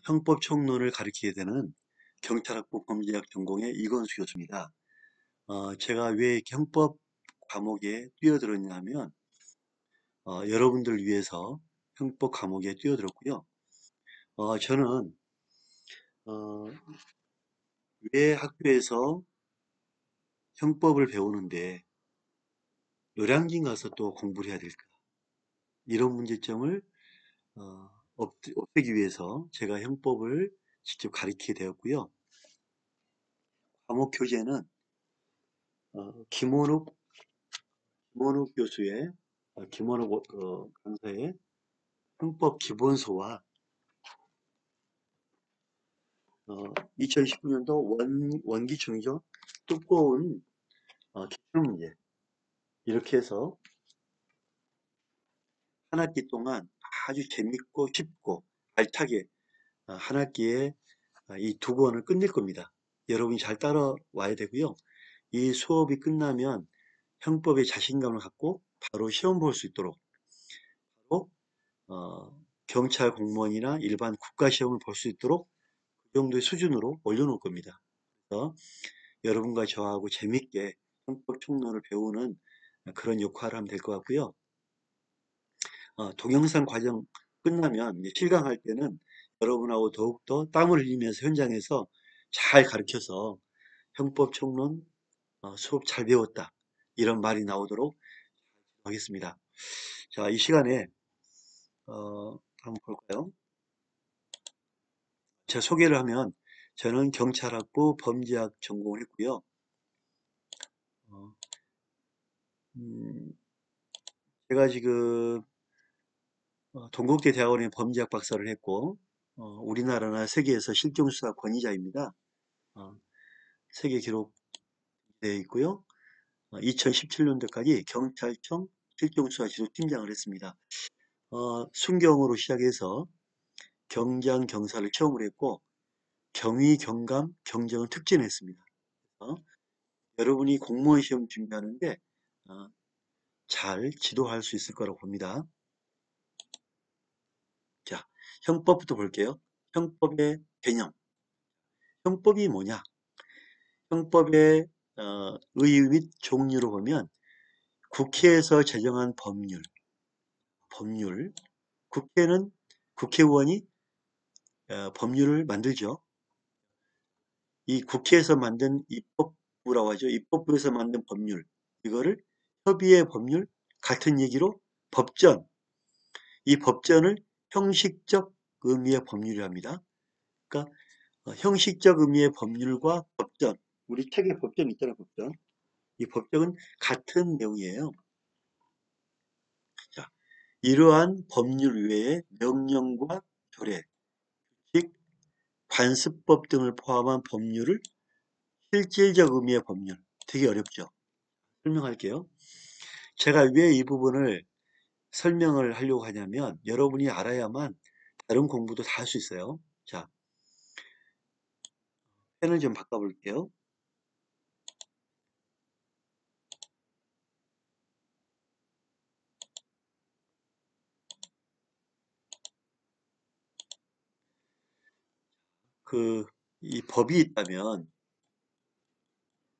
형법총론을 가르치게 되는 경찰학부 범죄학 전공의 이건수 교수입니다. 제가 왜 형법 과목에 뛰어들었냐 하면 여러분들 위해서 형법 과목에 뛰어들었고요. 저는 어, 왜 학교에서 형법을 배우는데 노량진 가서 또 공부를 해야 될까? 이런 문제점을 없애기 위해서 제가 형법을 직접 가르치게 되었고요. 과목 교재는 김원욱 교수의 김원욱 강사의 형법 기본서와 2019년도 원기충이죠. 두꺼운 기출문제 이렇게 해서 한 학기 동안 아주 재밌고 쉽고 알차게 한 학기에 이 두 권을 끝낼 겁니다. 여러분이 잘 따라와야 되고요. 이 수업이 끝나면 형법에 자신감을 갖고 바로 시험 볼 수 있도록 바로 경찰 공무원이나 일반 국가시험을 볼 수 있도록 그 정도의 수준으로 올려놓을 겁니다. 그래서 여러분과 저하고 재밌게 형법 총론을 배우는 그런 역할을 하면 될 것 같고요. 동영상 과정 끝나면 실강할 때는 여러분하고 더욱더 땀을 흘리면서 현장에서 잘 가르쳐서 형법 총론 수업 잘 배웠다 이런 말이 나오도록 하겠습니다. 자, 이 시간에 한번 볼까요? 제 소개를 하면 저는 경찰학부 범죄학 전공을 했고요. 어, 음, 제가 지금 동국대 대학원에 범죄학 박사를 했고 우리나라나 세계에서 실경수사 권위자입니다. 어, 세계 기록되어 있고요. 2017년도까지 경찰청 실경수사 지도팀장을 했습니다. 순경으로 시작해서 경장, 경사를 채용을 했고 경위, 경감, 경정을 특진했습니다. 여러분이 공무원 시험 준비하는데 어, 잘 지도할 수 있을 거라고 봅니다. 자, 형법부터 볼게요. 형법의 개념. 형법이 뭐냐? 형법의 의의 및 종류로 보면 국회에서 제정한 법률. 국회는 국회의원이 법률을 만들죠. 이 국회에서 만든 입법부라고 하죠. 입법부에서 만든 법률. 이거를 협의의 법률, 같은 얘기로 법전. 이 법전을 형식적 의미의 법률이랍니다. 그러니까 형식적 의미의 법률과 법전. 우리 책에 법전 있잖아요, 법전. 이 법정은 같은 내용이에요. 자, 이러한 법률 외에 명령과 조례, 즉 관습법 등을 포함한 법률을 실질적 의미의 법률, 되게 어렵죠. 설명할게요. 제가 왜 이 부분을 설명을 하려고 하냐면 여러분이 알아야만 다른 공부도 다 할 수 있어요. 자, 펜을 좀 바꿔볼게요. 이 법이 있다면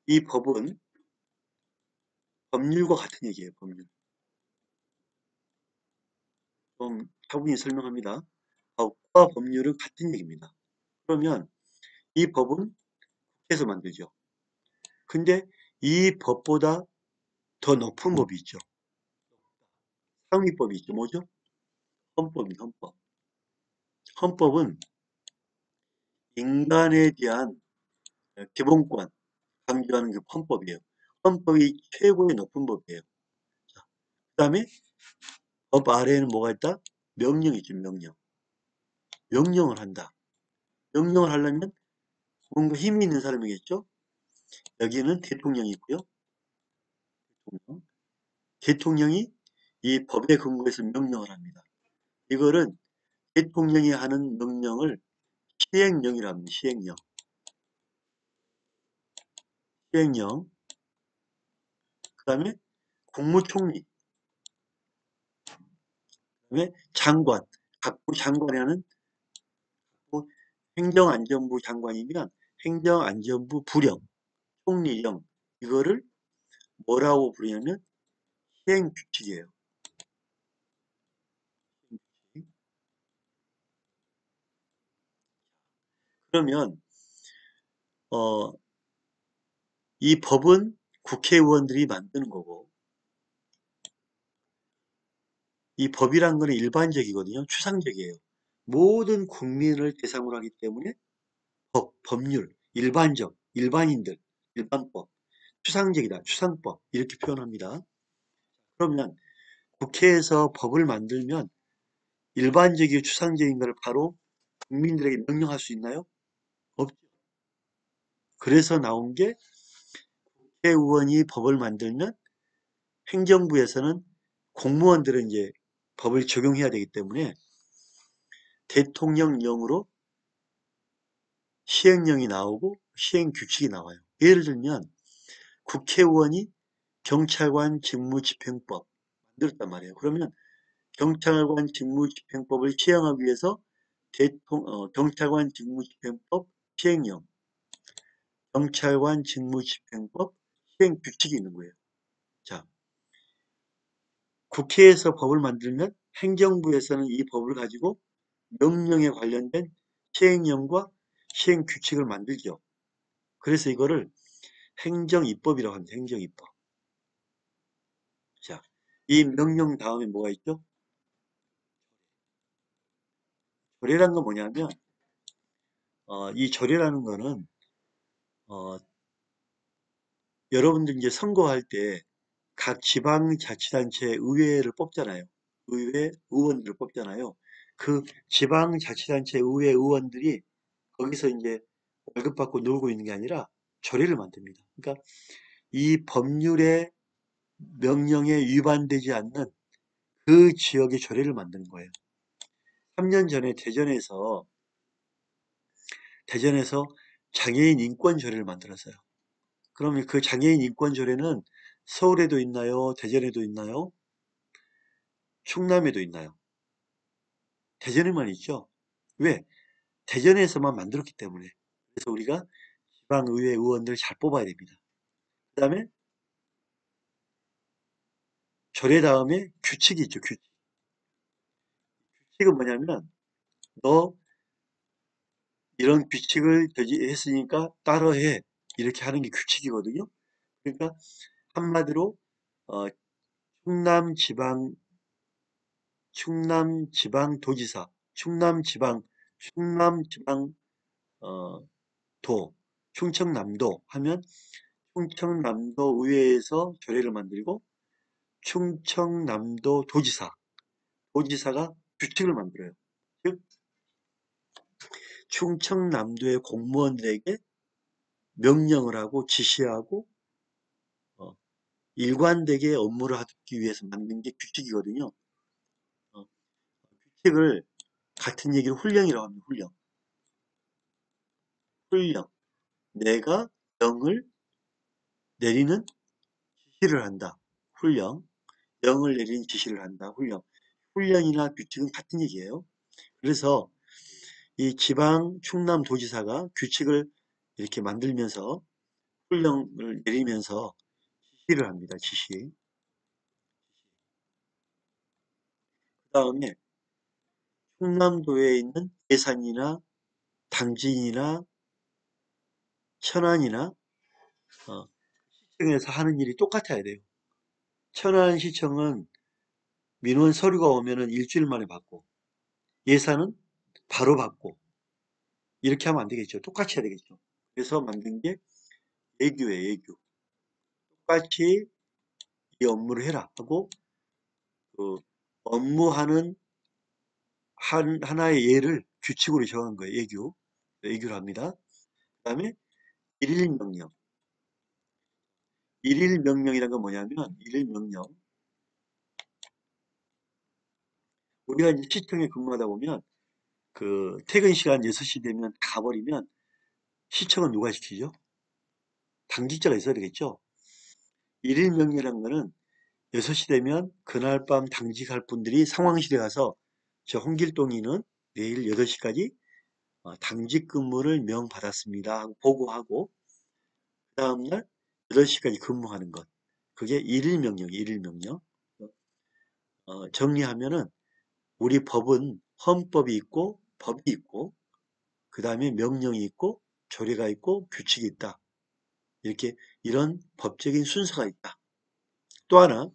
이 법은 법률과 같은 얘기예요, 법률. 좀 차분히 설명합니다. 법과 법률은 같은 얘기입니다. 그러면 이 법은 국회에서 만들죠. 근데 이 법보다 더 높은 법이 있죠. 상위법이 있죠. 뭐죠? 헌법입니다, 헌법. 헌법은 인간에 대한 기본권 강조하는 게 헌법이에요. 헌법이 최고의 높은 법이에요. 그 다음에 법 아래에는 뭐가 있다? 명령이 있죠, 명령. 명령을 한다. 명령을 하려면 뭔가 힘이 있는 사람이겠죠? 여기는 대통령이 있고요. 대통령이 이 법에 근거해서 명령을 합니다. 이거는 대통령이 하는 명령을 시행령이라 합니다. 시행령. 시행령. 그 다음에 국무총리. 그 다음에 장관. 각부 장관이 하는 행정안전부 장관이면 행정안전부 부령, 총리령, 이거를 뭐라고 부르냐면 시행규칙이에요. 그러면 이 법은 국회의원들이 만드는 거고, 이 법이란 거는 일반적이거든요. 추상적이에요. 모든 국민을 대상으로 하기 때문에 법률, 일반적, 일반인들, 일반법, 추상적이다, 추상법 이렇게 표현합니다. 그러면 국회에서 법을 만들면 일반적이고 추상적인 걸 바로 국민들에게 명령할 수 있나요? 없죠. 그래서 나온 게 국회의원이 법을 만들면 행정부에서는 공무원들은 이제 법을 적용해야 되기 때문에 대통령령으로 시행령이 나오고 시행규칙이 나와요. 예를 들면 국회의원이 경찰관 직무집행법 만들었단 말이에요. 그러면 경찰관 직무집행법을 시행하기 위해서 경찰관 직무집행법 시행령, 경찰관 직무집행법 시행규칙이 있는 거예요. 자, 국회에서 법을 만들면 행정부에서는 이 법을 가지고 명령에 관련된 시행령과 시행규칙을 만들죠. 그래서 이거를 행정입법이라고 합니다. 행정입법. 자, 이 명령 다음에 뭐가 있죠? 조례란 건 뭐냐면 이 조례라는 거는 어, 여러분들 이제 선거할 때 각 지방자치단체 의회를 뽑잖아요. 의회 의원들을 뽑잖아요. 그 지방자치단체 의회 의원들이 거기서 이제 월급 받고 놀고 있는 게 아니라 조례를 만듭니다. 그러니까 이 법률의 명령에 위반되지 않는 그 지역의 조례를 만드는 거예요. 3년 전에 대전에서 장애인 인권 조례를 만들었어요. 그러면 그 장애인 인권 조례는 서울에도 있나요? 대전에도 있나요? 충남에도 있나요? 대전에만 있죠. 왜? 대전에서만 만들었기 때문에. 그래서 우리가 지방의회 의원들을 잘 뽑아야 됩니다. 그 다음에 조례 다음에 규칙이 있죠. 규칙은 뭐냐면 너 이런 규칙을 했으니까 따라해. 이렇게 하는 게 규칙이거든요. 그러니까 한마디로 어, 충남지방도지사, 충남지방 어, 충청남도 하면 충청남도 의회에서 조례를 만들고 충청남도 도지사가 규칙을 만들어요. 즉 충청남도의 공무원들에게 명령을 하고 지시하고 어, 일관되게 업무를 하기 위해서 만든 게 규칙이거든요. 어, 규칙을 같은 얘기를 훈령이라고 합니다. 훈령. 내가 명을 내리는 지시를 한다. 훈령. 명을 내리는 지시를 한다. 훈령. 훈령이나 규칙은 같은 얘기예요. 그래서 이 지방 충남도지사가 규칙을 이렇게 만들면서 훈령을 내리면서 지시를 합니다. 지시. 그 다음에 충남도에 있는 예산이나 당진이나 천안이나 시청에서 하는 일이 똑같아야 돼요. 천안시청은 민원 서류가 오면은 일주일 만에 받고 예산은 바로 받고 이렇게 하면 안 되겠죠. 똑같이 해야 되겠죠. 그래서 만든 게 예규예요. 예규. 똑같이 이 업무를 해라 하고 그 업무하는 하나의 예를 규칙으로 정한 거예요. 예규를 합니다. 그 다음에 일일 명령. 일일 명령이란 건 뭐냐면 일일 명령. 우리가 이제 시청에 근무하다 보면 그 퇴근 시간 6시 되면 가버리면 시청은 누가 시키죠? 당직자가 있어야 되겠죠? 일일 명령이라는 거는 6시 되면 그날 밤 당직할 분들이 상황실에 가서 저 홍길동이는 내일 8시까지 당직 근무를 명받았습니다 하고 보고하고 그 다음날 8시까지 근무하는 것. 그게 1일 명령, 1일 명령. 정리하면은 우리 법은 헌법이 있고 법이 있고 그 다음에 명령이 있고 조례가 있고 규칙이 있다. 이렇게 이런 법적인 순서가 있다. 또 하나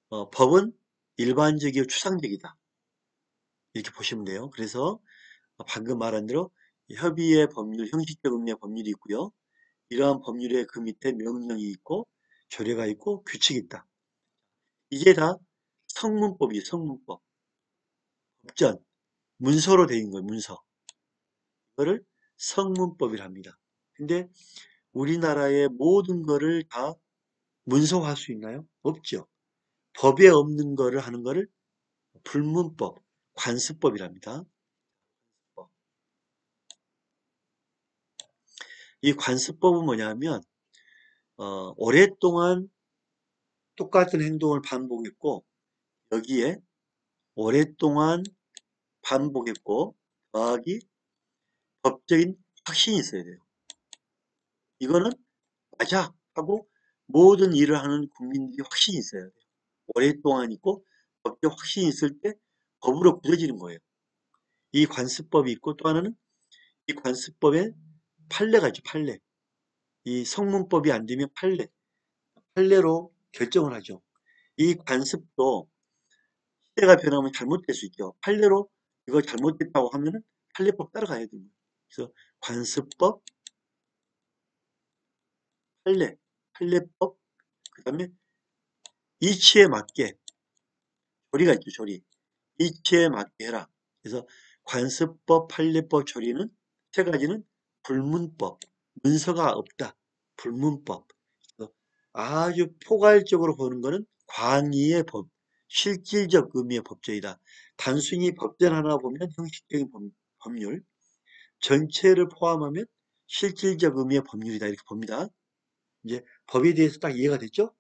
법은 일반적이고 추상적이다. 이렇게 보시면 돼요. 그래서 방금 말한 대로 협의의 법률, 형식적 의미의 법률이 있고요. 이러한 법률의 그 밑에 명령이 있고 조례가 있고 규칙이 있다. 이게 다 성문법이에요. 성문법. 법전, 문서로 되어 있는 거예요. 문서. 이거를 성문법이라 합니다. 근데 우리나라의 모든 거를 다 문서화할 수 있나요? 없죠. 법에 없는 거를 하는 거를 불문법, 관습법이랍니다. 이 관습법은 뭐냐면 오랫동안 똑같은 행동을 반복했고 여기에 오랫동안 반복했고 더하기 법적인 확신이 있어야 돼요. 이거는 맞아 하고 모든 일을 하는 국민들이 확신이 있어야 돼요. 오랫동안 있고 법적 확신이 있을 때 법으로 굳어지는 거예요. 이 관습법이 있고 또 하나는 이 관습법에 판례가 있죠. 판례. 이 성문법이 안 되면 판례. 판례로 결정을 하죠. 이 관습도 시대가 변하면 잘못될 수 있죠. 판례로 이거 잘못됐다고 하면은 판례법 따라가야 됩니다. 그래서 관습법, 판례, 판례법, 그 다음에 이치에 맞게 조리가 있죠. 조리. 이치에 맞게 해라. 그래서 관습법, 판례법, 조리는 세 가지는 불문법, 문서가 없다. 불문법. 그래서 아주 포괄적으로 보는 것은 광의의 법, 실질적 의미의 법조이다. 단순히 법전 하나 보면 형식적인 법률, 전체를 포함하면 실질적 의미의 법률이다. 이렇게 봅니다. 이제 법에 대해서 딱 이해가 됐죠?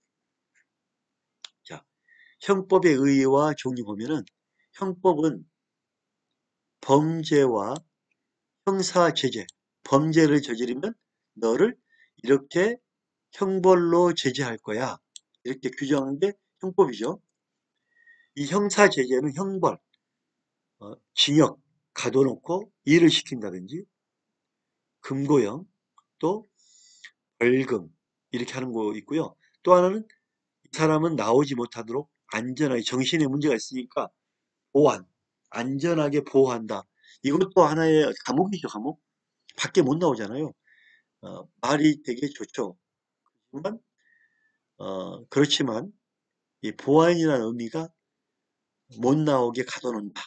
자, 형법의 의의와 종류 보면은 형법은 범죄와 형사 제재, 범죄를 저지르면 너를 이렇게 형벌로 제재할 거야. 이렇게 규정한 게 형법이죠. 이 형사 제재는 형벌, 징역 가둬놓고 일을 시킨다든지 금고형 또 벌금 이렇게 하는 거 있고요. 또 하나는 이 사람은 나오지 못하도록 안전하게 정신에 문제가 있으니까 보호한, 안전하게 보호한다. 이것도 하나의 감옥이죠, 감옥. 밖에 못 나오잖아요. 말이 되게 좋죠. 하지만 그렇지만 이 보안이라는 의미가 못 나오게 가둬놓는다.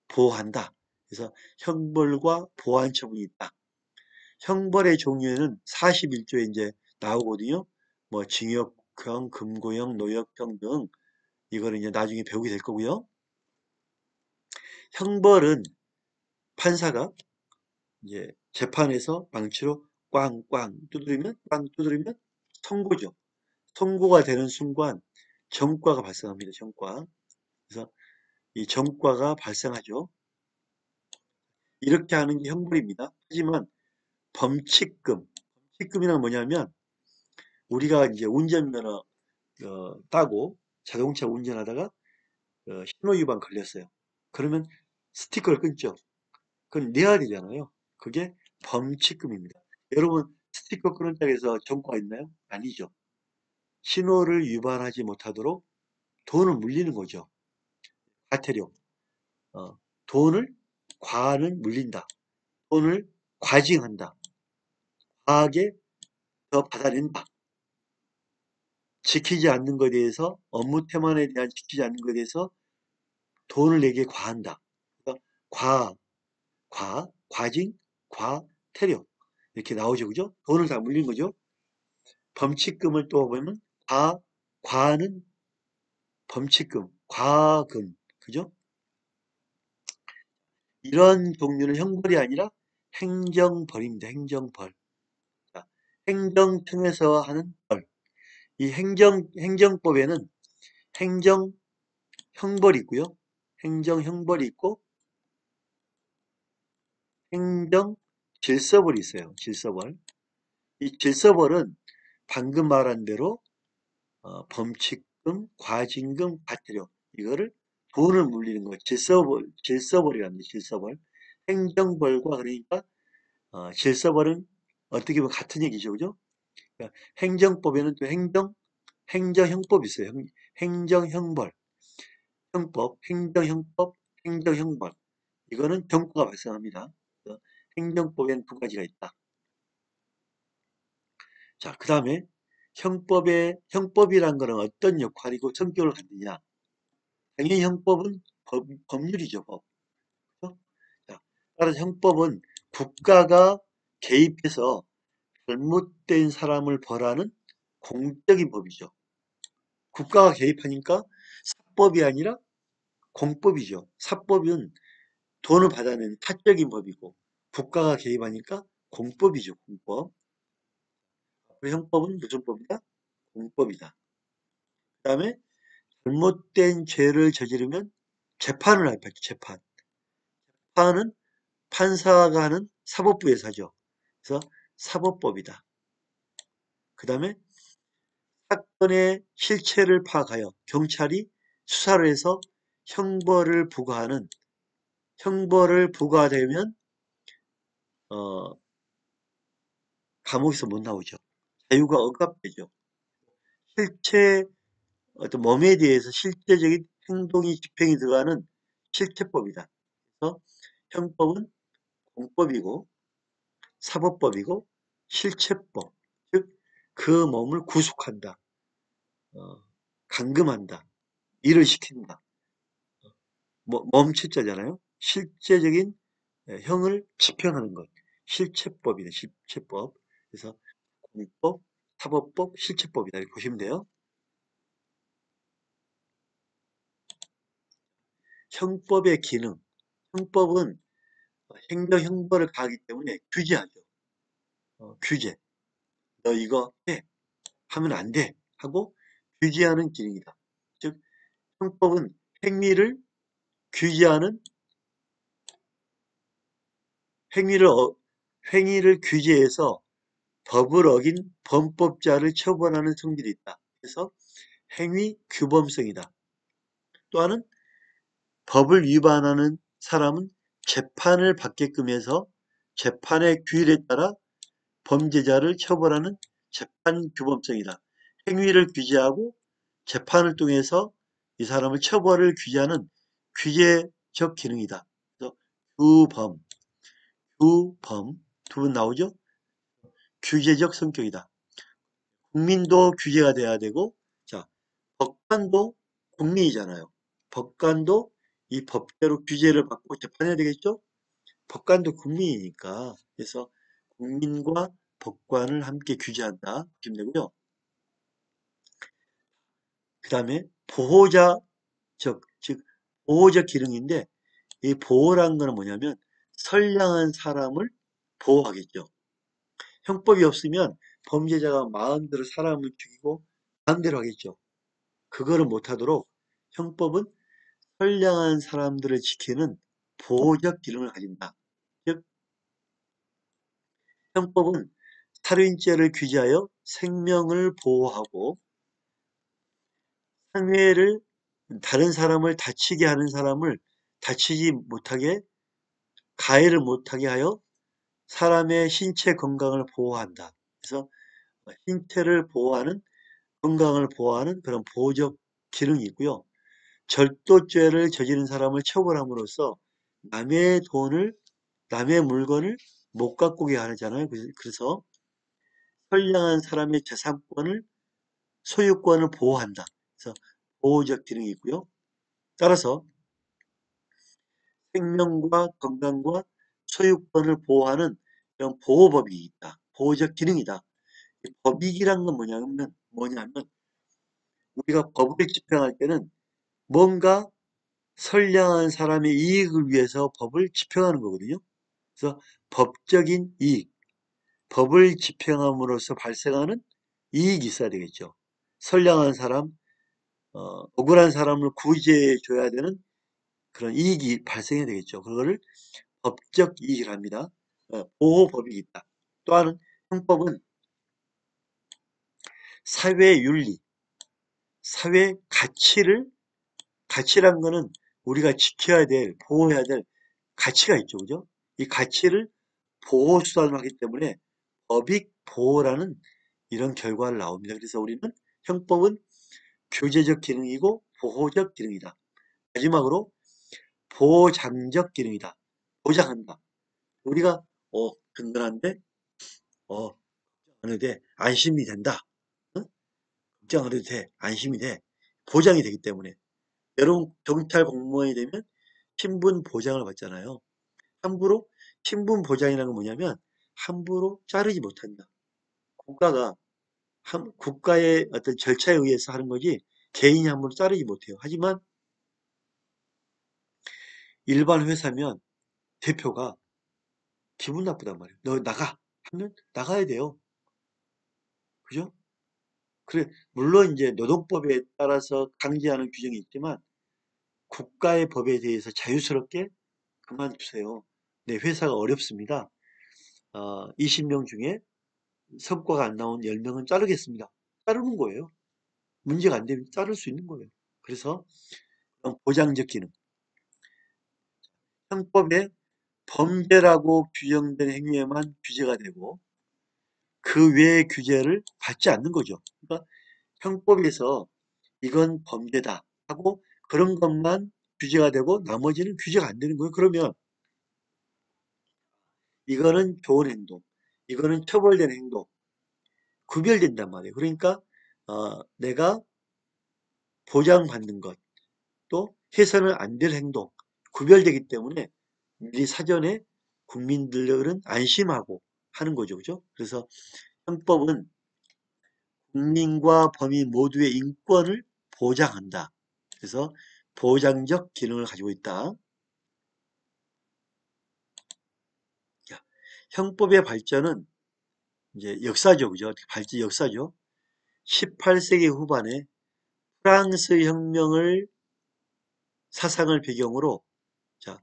보호한다. 그래서 형벌과 보안 처분이 있다. 형벌의 종류에는 41조에 이제 나오거든요. 뭐 징역형, 금고형, 노역형 등 이거는 이제 나중에 배우게 될 거고요. 형벌은 판사가 이제 재판에서 망치로 꽝꽝 두드리면 꽝 두드리면 선고죠. 선고가 되는 순간 정과가 발생합니다. 정과. 그래서 이 정과가 발생하죠. 이렇게 하는 게 형벌입니다. 하지만 범칙금, 범칙금이란 뭐냐면 우리가 이제 운전면허 따고 자동차 운전하다가 신호 위반 걸렸어요. 그러면 스티커를 끊죠. 그건 내야 되잖아요. 그게 범칙금입니다. 여러분 스티커 끊었다고 해서 정과가 있나요? 아니죠. 신호를 위반하지 못하도록 돈을 물리는 거죠. 과태료. 돈을 과는 물린다. 돈을 과징한다. 과하게 더 받아낸다. 지키지 않는 것에 대해서 업무 태만에 대한 지키지 않는 것에 대해서 돈을 내게 과한다. 그러니까 과징, 과태료 이렇게 나오죠, 그죠? 돈을 다 물린 거죠. 범칙금을 또 보면 과는 범칙금, 과금, 그죠? 이런 종류는 형벌이 아니라 행정벌입니다. 행정벌. 자, 행정청에서 하는 벌. 이 행정법에는 행정 형벌이 있고요. 행정 형벌이 있고 행정 질서벌이 있어요. 질서벌. 이 질서벌은 방금 말한 대로 범칙금, 과징금, 과태료 이거를 돈을 물리는 거 질서벌이랍니다. 질서벌. 행정벌과 그러니까 질서벌은 어떻게 보면 같은 얘기죠, 그죠? 그러니까 행정법에는 또 행정형법이 있어요. 행정형벌, 형법, 행정형법, 행정형벌. 이거는 경고가 발생합니다. 그래서 행정법에는 두 가지가 있다. 자, 그 다음에 형법이란 거는 어떤 역할이고 성격을 갖느냐? 당연히 형법은 법률이죠, 법. 그죠? 자, 따라서 형법은 국가가 개입해서 잘못된 사람을 벌하는 공적인 법이죠. 국가가 개입하니까 사법이 아니라 공법이죠. 사법은 돈을 받아내는 타적인 법이고 국가가 개입하니까 공법이죠. 공법. 그 형법은 무슨 법이다? 공법이다. 그 다음에 잘못된 죄를 저지르면 재판을 할 거죠. 재판. 재판은 판사가 하는 사법부에서 하죠. 그래서 사법법이다. 그 다음에 사건의 실체를 파악하여 경찰이 수사를 해서 형벌을 부과되면 어, 감옥에서 못 나오죠. 자유가 억압되죠. 실체 어떤 몸에 대해서 실제적인 행동이 집행이 들어가는 실체법이다. 그래서 형법은 공법이고 사법법이고 실체법, 즉 그 몸을 구속한다, 어, 감금한다, 일을 시킨다. 멈칫자잖아요. 실제적인 형을 집행하는 것. 실체법이다. 실체법. 그래서 공법, 사법법, 실체법이다. 이렇게 보시면 돼요. 형법의 기능. 형법은 행정 형벌을 가하기 때문에 규제하죠. 규제. 너 이거 해. 하면 안 돼. 하고 규제하는 기능이다. 즉, 형법은 행위를 규제하는 행위를 행위를 규제해서 법을 어긴 범법자를 처벌하는 성질이 있다. 그래서 행위 규범성이다. 또 하나는 법을 위반하는 사람은 재판을 받게끔 해서 재판의 규율에 따라 범죄자를 처벌하는 재판 규범성이다. 행위를 규제하고 재판을 통해서 이 사람을 처벌을 규제하는 규제적 기능이다. 그래서 규범 두 번 나오죠? 규제적 성격이다. 국민도 규제가 돼야 되고, 자, 법관도 국민이잖아요. 법관도 이 법대로 규제를 받고 재판해야 되겠죠? 법관도 국민이니까. 그래서 국민과 법관을 함께 규제한다. 보시면 되고요. 그 다음에 즉, 보호적 기능인데, 이 보호라는 거는 뭐냐면, 선량한 사람을 보호하겠죠. 형법이 없으면 범죄자가 마음대로 사람을 죽이고 마음대로 하겠죠. 그거를 못하도록 형법은 선량한 사람들을 지키는 보호적 기능을 가진다. 즉, 형법은 살인죄를 규제하여 생명을 보호하고 상해를 다른 사람을 다치게 하는 사람을 다치지 못하게 가해를 못하게 하여 사람의 신체 건강을 보호한다. 그래서 신체를 보호하는 건강을 보호하는 그런 보호적 기능이 있고요. 절도죄를 저지른 사람을 처벌함으로써 남의 물건을 못 가꾸게 하잖아요. 그래서 선량한 사람의 재산권을, 소유권을 보호한다. 그래서 보호적 기능이 있고요. 따라서 생명과 건강과 소유권을 보호하는 이런 보호법이 있다. 보호적 기능이다. 법익이란 건 뭐냐면 우리가 법을 집행할 때는 뭔가 선량한 사람의 이익을 위해서 법을 집행하는 거거든요. 그래서 법적인 이익, 법을 집행함으로써 발생하는 이익이 있어야 되겠죠. 선량한 사람, 억울한 사람을 구제해 줘야 되는 그런 이익이 발생해야 되겠죠. 그거를 법적 이익이랍니다. 보호법이 있다. 또 하나는 형법은 사회윤리, 사회 가치란 거는 우리가 지켜야 될, 보호해야 될 가치가 있죠. 그죠? 이 가치를 보호수단으로 하기 때문에 법익 보호라는 이런 결과를 나옵니다. 그래서 우리는 형법은 규제적 기능이고 보호적 기능이다. 마지막으로 보장적 기능이다. 보장한다. 우리가 든든한데 안 해도 돼. 안심이 된다. 응? 걱정 안 해도 돼. 안심이 돼. 보장이 되기 때문에. 여러분 경찰 공무원이 되면 신분 보장을 받잖아요. 함부로 신분 보장이라는 건 뭐냐면 함부로 자르지 못한다. 국가가 국가의 어떤 절차에 의해서 하는 거지 개인이 함부로 자르지 못해요. 하지만 일반 회사면 대표가 기분 나쁘단 말이에요. 너 나가 하면 나가야 돼요. 그죠? 그래 물론 이제 노동법에 따라서 강제하는 규정이 있지만 국가의 법에 대해서 자유스럽게 그만두세요. 네, 회사가 어렵습니다. 20명 중에 성과가 안 나온 10명은 자르겠습니다. 자르는 거예요. 문제가 안 되면 자를 수 있는 거예요. 그래서 보장적 기능. 형법에 범죄라고 규정된 행위에만 규제가 되고 그 외의 규제를 받지 않는 거죠. 그러니까 형법에서 이건 범죄다 하고 그런 것만 규제가 되고 나머지는 규제가 안 되는 거예요. 그러면 이거는 좋은 행동, 이거는 처벌되는 행동, 구별된단 말이에요. 그러니까 내가 보장받는 것, 또 해서는 안 될 행동, 구별되기 때문에 미리 사전에 국민들은 안심하고 하는 거죠. 그죠? 그래서 형법은 국민과 범인 모두의 인권을 보장한다. 그래서 보장적 기능을 가지고 있다. 형법의 발전은 이제 역사죠. 그죠? 발전 역사죠. 18세기 후반에 프랑스 혁명을 사상을 배경으로 자,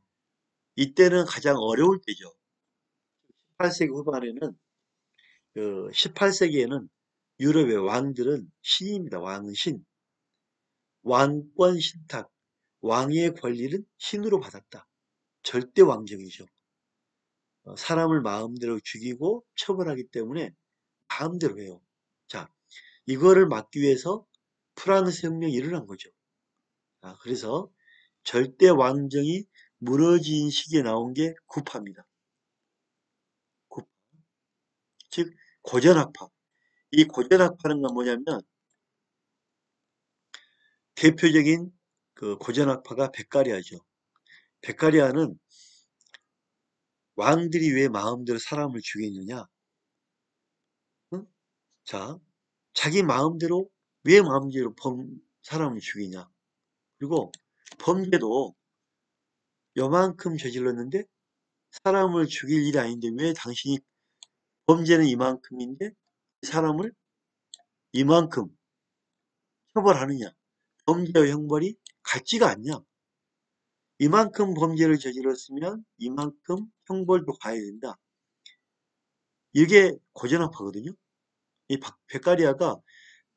이때는 가장 어려울 때죠. 18세기 후반에는 18세기에는 유럽의 왕들은 신입니다. 왕은 신. 왕권 신탁. 왕의 권리는 신으로 받았다. 절대 왕정이죠. 사람을 마음대로 죽이고 처벌하기 때문에 마음대로 해요. 자, 이거를 막기 위해서 프랑스 혁명이 일어난 거죠. 그래서 절대 왕정이 무너진 시기에 나온 게 구파입니다. 구파. 즉 고전학파. 이 고전학파는 건 뭐냐면 대표적인 그 고전학파가 백가리아죠. 백가리아는 왕들이 왜 마음대로 사람을 죽이느냐? 응? 자, 자기 마음대로 왜 마음대로 사람을 죽이냐? 그리고 범죄도 요만큼 저질렀는데 사람을 죽일 일이 아닌데 왜 당신이 범죄는 이만큼인데 사람을 이만큼 처벌하느냐? 범죄와 형벌이 같지가 않냐? 이만큼 범죄를 저질렀으면 이만큼 형벌도 가야 된다. 이게 고전학파거든요. 이 베카리아가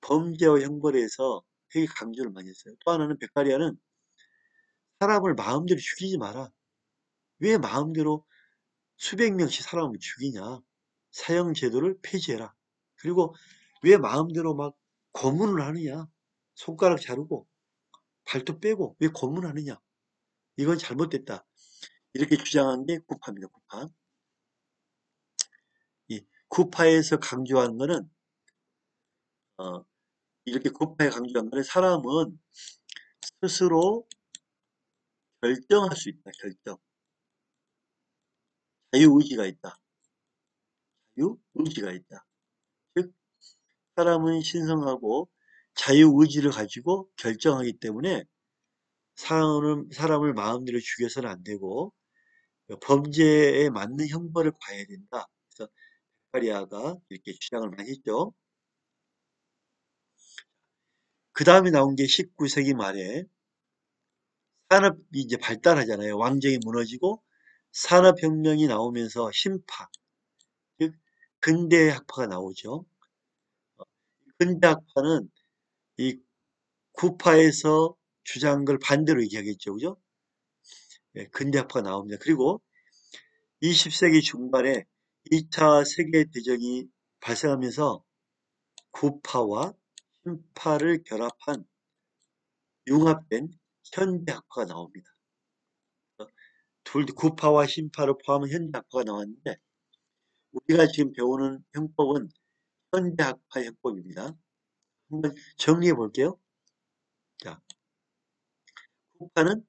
범죄와 형벌에서 되게 강조를 많이 했어요. 또 하나는 베카리아는 사람을 마음대로 죽이지 마라. 왜 마음대로 수백 명씩 사람을 죽이냐? 사형제도를 폐지해라. 그리고 왜 마음대로 막 고문을 하느냐? 손가락 자르고 발톱 빼고 왜 고문하느냐? 이건 잘못됐다. 이렇게 주장한 게 구파입니다. 구파. 이 구파에서 강조하는 거는 어, 이렇게 구파에 강조한 거는 사람은 스스로 결정할 수 있다. 결정. 자유의지가 있다. 자유의지가 있다. 즉 사람은 신성하고 자유의지를 가지고 결정하기 때문에 사람을 마음대로 죽여서는 안 되고 범죄에 맞는 형벌을 봐야 된다. 그래서 베카리아가 이렇게 주장을 많이 했죠. 그 다음에 나온 게 19세기 말에 산업이 이제 발달하잖아요. 왕정이 무너지고 산업혁명이 나오면서 신파, 즉 근대학파가 나오죠. 근대학파는 이 구파에서 주장한 걸 반대로 얘기하겠죠. 그죠? 예, 근대학파가 나옵니다. 그리고 20세기 중반에 2차 세계대전이 발생하면서 구파와 신파를 결합한 융합된 현대학파가 나옵니다. 구파와 신파를 포함한 현대학파가 나왔는데 우리가 지금 배우는 형법은 현대학파 형법입니다. 한번 정리해 볼게요. 자, 구파는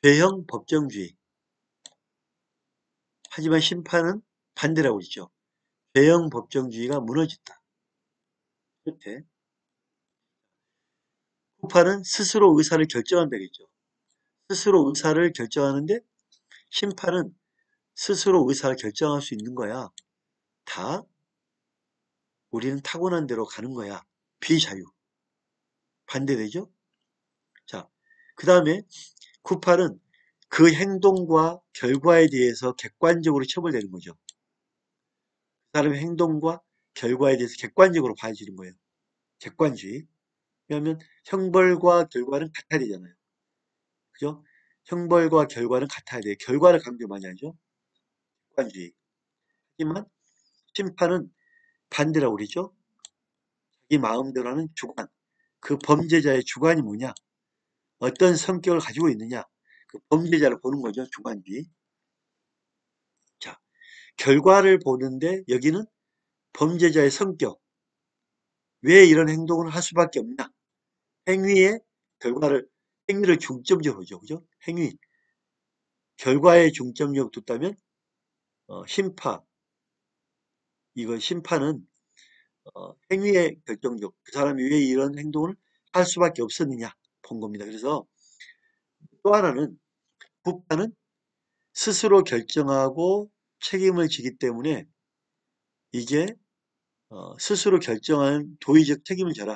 죄형 법정주의. 하지만 심판은 반대라고 있죠. 죄형 법정주의가 무너졌다. 끝에 구파는 스스로 의사를 결정한다고 했죠. 스스로 의사를 결정하는데 심판은 스스로 의사를 결정할 수 있는 거야. 다 우리는 타고난 대로 가는 거야. 비자유. 반대되죠? 자, 그 다음에 구팔은 그 행동과 결과에 대해서 객관적으로 처벌되는 거죠. 그 사람의 행동과 결과에 대해서 객관적으로 봐야지는 거예요. 객관주의. 왜냐하면 형벌과 결과는 같아야 되잖아요. 그죠? 형벌과 결과는 같아야 돼요. 결과를 강조 많이 하죠. 객관주의. 하지만 심판은 반대라고 그러죠. 자기 마음대로 하는 주관. 그 범죄자의 주관이 뭐냐? 어떤 성격을 가지고 있느냐? 그 범죄자를 보는 거죠. 주관주의. 자, 결과를 보는데 여기는 범죄자의 성격. 왜 이런 행동을 할 수밖에 없냐? 행위의 행위를 중점적으로 보죠. 그죠? 행위. 결과에 중점적으로 뒀다면, 심파. 이거 심판은, 행위의 결정적. 그 사람이 왜 이런 행동을 할 수밖에 없었느냐? 본 겁니다. 그래서 또 하나는, 구파는 스스로 결정하고 책임을 지기 때문에 이게, 스스로 결정한 도의적 책임을 져라.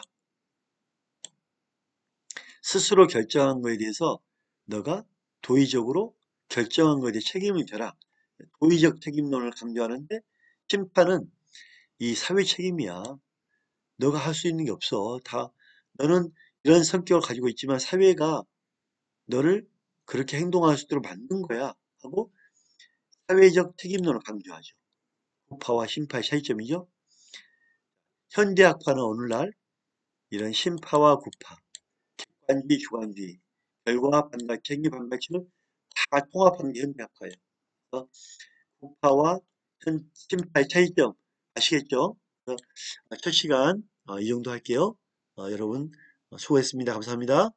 스스로 결정한 거에 대해서 너가 도의적으로 결정한 거에 대해 책임을 져라. 도의적 책임론을 강조하는데 심판은 이 사회 책임이야. 너가 할 수 있는 게 없어. 다 너는 이런 성격을 가지고 있지만 사회가 너를 그렇게 행동할 수 있도록 만든 거야. 하고 사회적 책임론을 강조하죠. 구파와 심파의 차이점이죠. 현대학파는 오늘날 이런 심파와 구파, 객관주의, 주관주의, 결과 반박, 책임 반박식을 다 통합한 게 현대학파예요. 그래서 구파와 심파의 차이점 아시겠죠? 그래서 첫 시간 이 정도 할게요. 여러분 수고했습니다. 감사합니다.